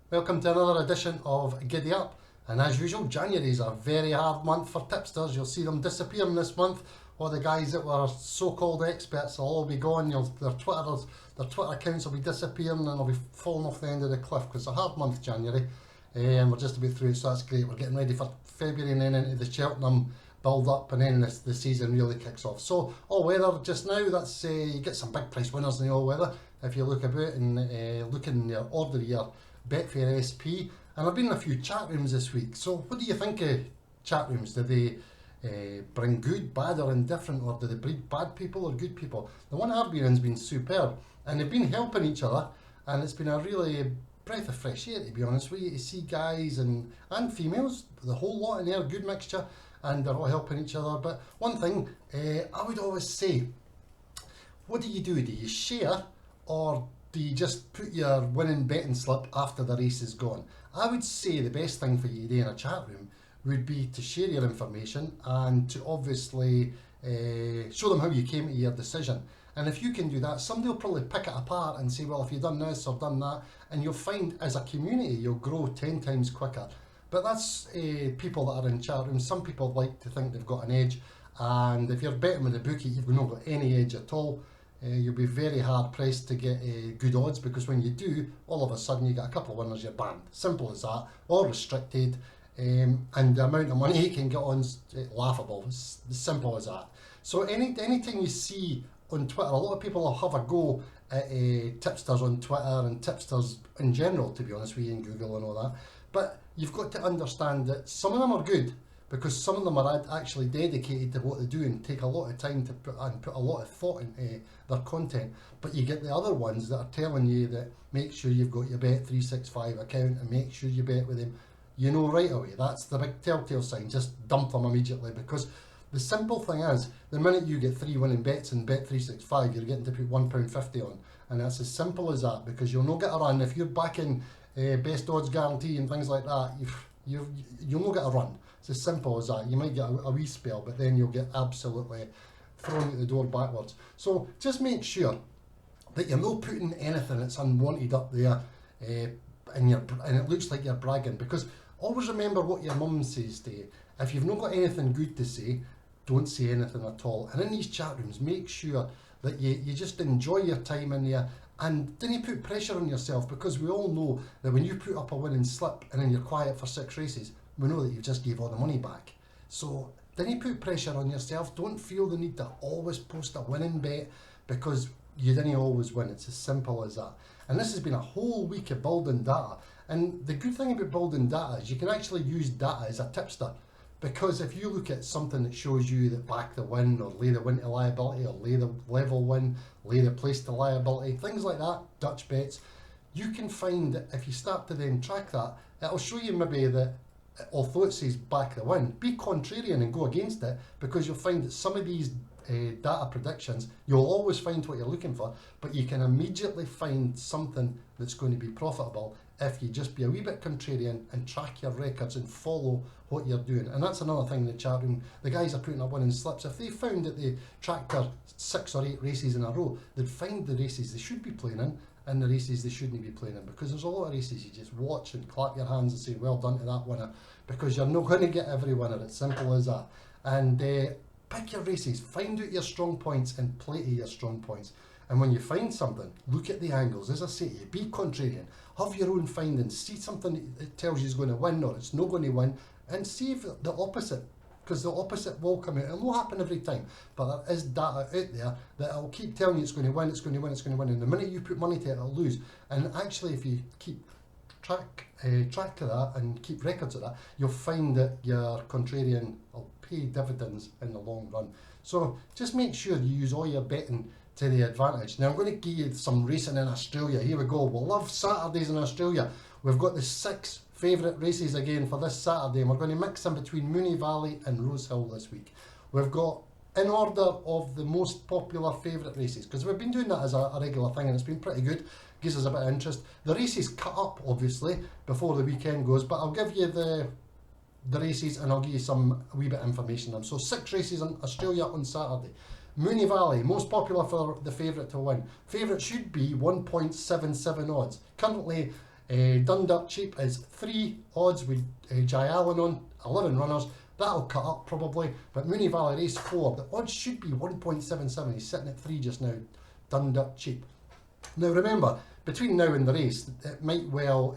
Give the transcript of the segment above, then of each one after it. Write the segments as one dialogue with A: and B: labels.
A: Welcome to another edition of Giddy Up. And as usual, January is a very hard month for tipsters. You'll see them disappearing this month. All the guys that were so-called experts will all be gone. Their Twitter accounts will be disappearing and they'll be falling off the end of the cliff because it's a hard month, January. And we're just about through, so that's great. We're getting ready for February and then into the Cheltenham build up, and then the season really kicks off. So all weather just now, that's you get some big price winners in the all weather if you look about and look in your order your Betfair SP. And I've been in a few chat rooms this week. So what do you think of chat rooms? Do they bring good, bad or indifferent, or do they breed bad people or good people? The one I've been in has been superb, and they've been helping each other, and it's been a really breath of fresh air, to be honest with you, to see guys and females, the whole lot in there, good mixture, and they're all helping each other. But one thing I would always say, what do? Do you share, or do you just put your winning betting slip after the race is gone? I would say the best thing for you to do in a chat room would be to share your information and to obviously show them how you came to your decision. And if you can do that, somebody will probably pick it apart and say, well, if you've done this or done that, and you'll find as a community you'll grow 10 times quicker. But that's people that are in chat rooms. Some people like to think they've got an edge, and if you're betting with a bookie, you've not got any edge at all. You'll be very hard pressed to get good odds, because when you do, all of a sudden you get a couple of winners, you're banned. Simple as that, or restricted, and the amount of money you can get on is laughable. It's as simple as that. So anything you see on Twitter, a lot of people will have a go at tipsters on Twitter and tipsters in general, to be honest with you, in Google and all that. But you've got to understand that some of them are good, because some of them are actually dedicated to what they do and take a lot of time to put a lot of thought into their content. But you get the other ones that are telling you that make sure you've got your Bet365 account and make sure you bet with them. You know right away, that's the big telltale sign. Just dump them immediately, because the simple thing is, the minute you get 3 winning bets in Bet365, you're getting to put £1.50 on, and that's as simple as that, because you'll not get a run. If you're backing best odds guarantee and things like that, you'll not get a run. It's as simple as that. You might get a wee spell, but then you'll get absolutely thrown out the door backwards. So just make sure that you're not putting anything that's unwanted up there, and it looks like you're bragging, because always remember what your mum says to you. If you've not got anything good to say, don't say anything at all. And in these chat rooms, make sure that you just enjoy your time in there, and don't put pressure on yourself, because we all know that when you put up a winning slip and then you're quiet for 6 races, we know that you've just gave all the money back. So don't put pressure on yourself. Don't feel the need to always post a winning bet, because you didn't always win. It's as simple as that. And this has been a whole week of building data. And the good thing about building data is you can actually use data as a tipster. Because if you look at something that shows you that back the win, or lay the win to liability, or lay the level win, lay the place to liability, things like that, Dutch bets, you can find that if you start to then track that, it'll show you maybe that although it says back the win, be contrarian and go against it, because you'll find that some of these data predictions, you'll always find what you're looking for, but you can immediately find something that's going to be profitable if you just be a wee bit contrarian and track your records and follow what you're doing. And that's another thing in the chat room. The guys are putting up winning slips. If they found that they tracked their 6 or 8 races in a row, they'd find the races they should be playing in and the races they shouldn't be playing in, because there's a lot of races you just watch and clap your hands and say well done to that winner, because you're not going to get every winner. It's simple as that. And pick your races, find out your strong points and play to your strong points. And when you find something, look at the angles. As I say to you, be contrarian, have your own findings, see something that tells you it's going to win or it's not going to win, and see if the opposite, because the opposite will come out. It won't happen every time, but there is data out there that will keep telling you it's going to win, it's going to win, it's going to win, and the minute you put money to it, it'll lose. And actually, if you keep track to that and keep records of that, you'll find that your contrarian will pay dividends in the long run. So just make sure you use all your betting to the advantage. Now I'm going to give you some racing in Australia. Here we go. We'll love Saturdays in Australia. We've got the 6 favourite races again for this Saturday, and we're going to mix in between Moonee Valley and Rosehill this week. We've got, in order of the most popular favourite races, because we've been doing that as a regular thing and it's been pretty good, gives us a bit of interest. The races cut up obviously before the weekend goes, but I'll give you the races and I'll give you a wee bit of information on them. So 6 races in Australia on Saturday. Moonee Valley, most popular for the favourite to win. Favourite should be 1.77 odds. Currently Done Dirt Cheap is 3 odds with Jai Allen on, 11 runners. That'll cut up probably, but Mooney Valley Race 4, the odds should be 1.77. He's sitting at 3 just now. Done Dirt Cheap. Now remember, between now and the race, it might well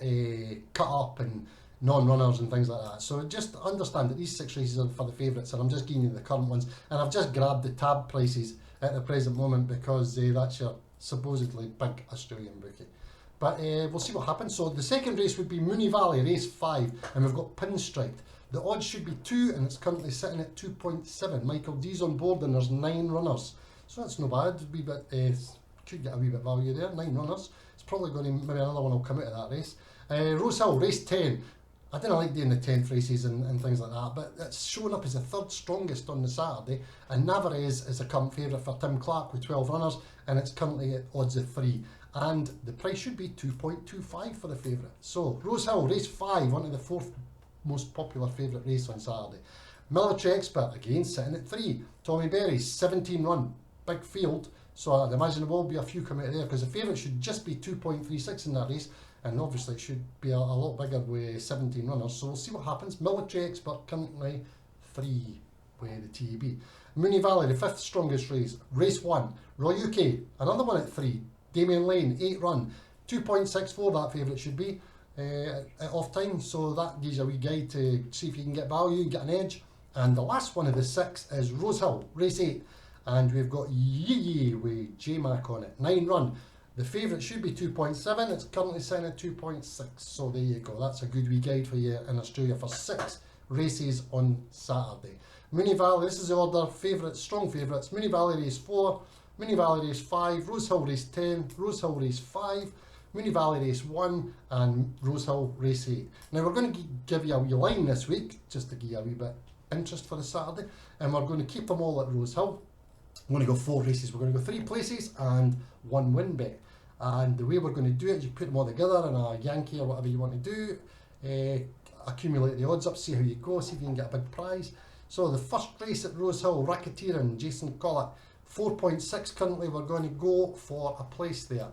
A: cut up and non-runners and things like that. So just understand that these 6 races are for the favourites, and I'm just giving you the current ones. And I've just grabbed the tab prices at the present moment because that's your supposedly big Australian bookie. But we'll see what happens. So the second race would be Mooney Valley, race 5, and we've got pinstriped. The odds should be 2, and it's currently sitting at 2.7. Michael D's on board, and there's 9 runners. So that's no bad. A wee bit, could get a wee bit value there. 9 runners. It's probably going to, maybe another one will come out of that race. Rose Hill, race 10. I didn't like doing the 10th races and things like that, but it's showing up as the 3rd strongest on the Saturday. And Navarrese is a current favourite for Tim Clark with 12 runners, and it's currently at odds of 3. And the price should be 2.25 for the favourite. So Rose Hill, race 5, onto the 4th most popular favourite race on Saturday. Military Expert, again sitting at 3. Tommy Berry's 17 run, big field. So I'd imagine there will be a few coming out there, because the favourite should just be 2.36 in that race. And obviously it should be a lot bigger with 17 runners, so we'll see what happens. Military Expert currently 3 with the TEB. Mooney Valley, the 5th strongest race, race 1. Roy UK, another one at 3. Damien Lane, 8 run, 2.64 that favourite should be off time, so that gives you a wee guide to see if you can get value, get an edge. And the last one of the 6 is Rose Hill, race 8, and we've got Yee with J-Mac on it, 9 run. The favourite should be 2.7, it's currently sitting at 2.6, so there you go. That's a good wee guide for you in Australia for 6 races on Saturday. Mooney Valley, this is the order, favourites, strong favourites. Mooney Valley race 4, Mooney Valley race 5, Rose Hill race 10, Rose Hill race 5, Mooney Valley race 1, and Rose Hill race 8. Now we're going to give you a wee line this week, just to give you a wee bit interest for the Saturday, and we're going to keep them all at Rose Hill. I'm going to go 4 races, we're going to go 3 places and 1 win bet. And the way we're going to do it is you put them all together in a Yankee or whatever you want to do, accumulate the odds up, see how you go, see if you can get a big prize. So the first race at Rose Hill, Racketeering, Jason Collett, 4.6 currently, we're going to go for a place there.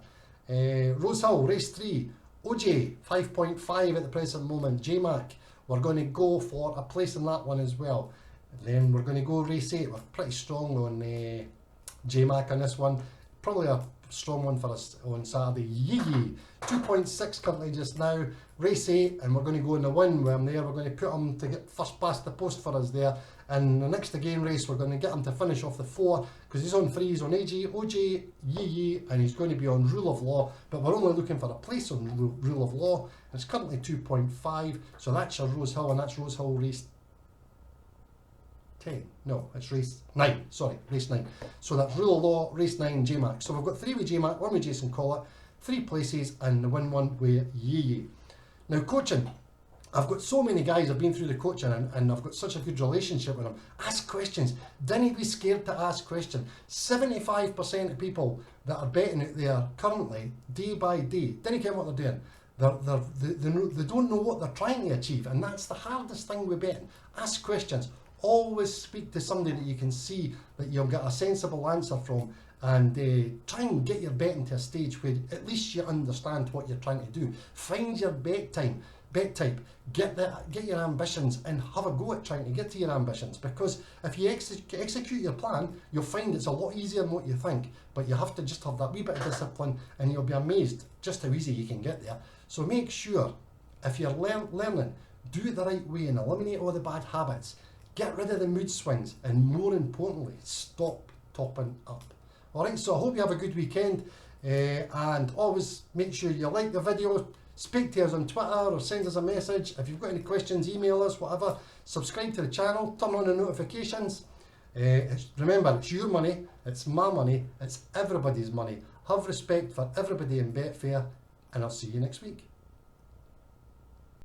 A: Rose Hill, race 3, OJ, 5.5 at the present moment, J-Mac, we're going to go for a place in that one as well. And then we're going to go race 8, we're pretty strong on J-Mac on this one, probably a strong one for us on Saturday. Yee, 2.6 currently just now, race 8, and we're going to go in the win where I'm there. We're going to put him to get first past the post for us there, and the next again race we're going to get him to finish off the 4, because he's on 3, he's on OJ, Yee, and he's going to be on Rule of Law, but we're only looking for a place on Rule of Law, and it's currently 2.5, so that's your Rose Hill, and that's Rose Hill race 10. No, it's race 9. Sorry, race 9. So that's Rule of Law, race 9, J-Mac. So we've got 3 with J-Mac, 1 with Jason Collett, 3 places, and the win 1 with Yee. Now coaching, I've got so many guys, I've been through the coaching and I've got such a good relationship with them. Ask questions. Don't be scared to ask questions. 75% of people that are betting out there currently, day by day, don't care what they're doing. They don't know what they're trying to achieve, and that's the hardest thing with betting. Ask questions. Always speak to somebody that you can see that you'll get a sensible answer from, and try and get your betting to a stage where at least you understand what you're trying to do. Find your bet type, get your ambitions, and have a go at trying to get to your ambitions, because if you execute your plan, you'll find it's a lot easier than what you think, but you have to just have that wee bit of discipline, and you'll be amazed just how easy you can get there. So make sure, if you're learning, do it the right way and eliminate all the bad habits. Get rid of the mood swings, and more importantly, stop topping up. Alright, so I hope you have a good weekend, and always make sure you like the video, speak to us on Twitter or send us a message. If you've got any questions, email us, whatever. Subscribe to the channel, turn on the notifications. Remember, it's your money, it's my money, it's everybody's money. Have respect for everybody in Betfair, and I'll see you next week.